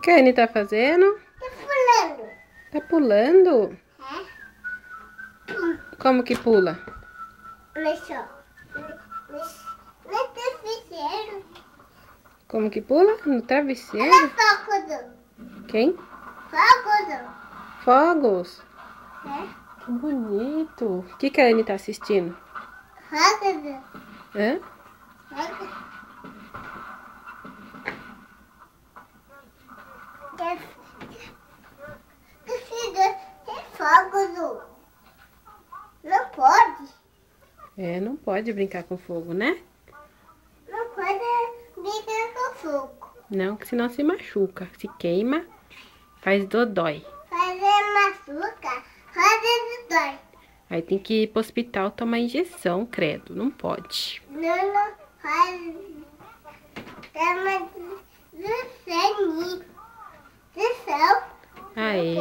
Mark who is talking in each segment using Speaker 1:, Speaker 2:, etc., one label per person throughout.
Speaker 1: que a Anne tá fazendo?
Speaker 2: Tô pulando.
Speaker 1: Tá pulando?
Speaker 2: É?
Speaker 1: Como que pula?
Speaker 2: Olha só. No travesseiro.
Speaker 1: Como que pula? No
Speaker 2: Olha
Speaker 1: travesseiro?
Speaker 2: fogo.
Speaker 1: Quem?
Speaker 2: Fogo.
Speaker 1: Fogos.
Speaker 2: É?
Speaker 1: Que bonito. O que a Anne tá assistindo?
Speaker 2: Fogo.
Speaker 1: Hã?
Speaker 2: Fogo. Tem fogo. Não pode.
Speaker 1: É, não pode brincar com fogo, né?
Speaker 2: Não pode brincar com fogo.
Speaker 1: Não, que senão se machuca. Se queima, faz dodói.
Speaker 2: Fazer machuca, fazer dói.
Speaker 1: Aí tem que ir pro hospital tomar injeção, credo. Não pode.
Speaker 2: Não faz. Chama de céu.
Speaker 1: Ah, é?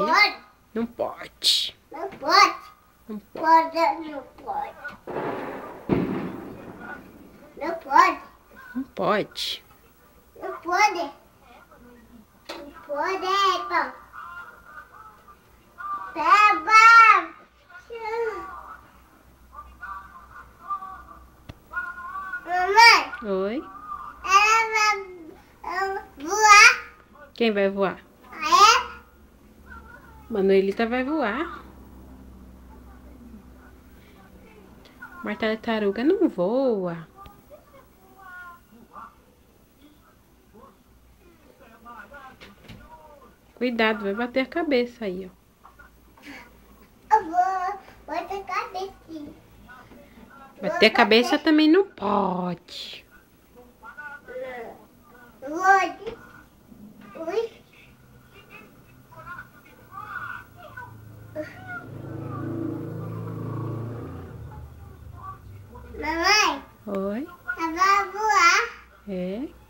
Speaker 2: Não pode.
Speaker 1: Não pode.
Speaker 2: Não pode.
Speaker 1: Não pode.
Speaker 2: Não pode. Não pode.
Speaker 1: Não pode.
Speaker 2: Não pode. Não pode, então. Pega. Mamãe,
Speaker 1: Oi?
Speaker 2: ela vai voar.
Speaker 1: Quem vai voar?
Speaker 2: É?
Speaker 1: Manuelita vai voar. Mas tartaruga não voa. Cuidado, vai bater a cabeça aí, ó.
Speaker 2: Eu vou ter cabecinha.
Speaker 1: Bater a cabeça também não pode.
Speaker 2: Oi. Oi. Mamãe,
Speaker 1: Oi?
Speaker 2: ela vai voar.
Speaker 1: É?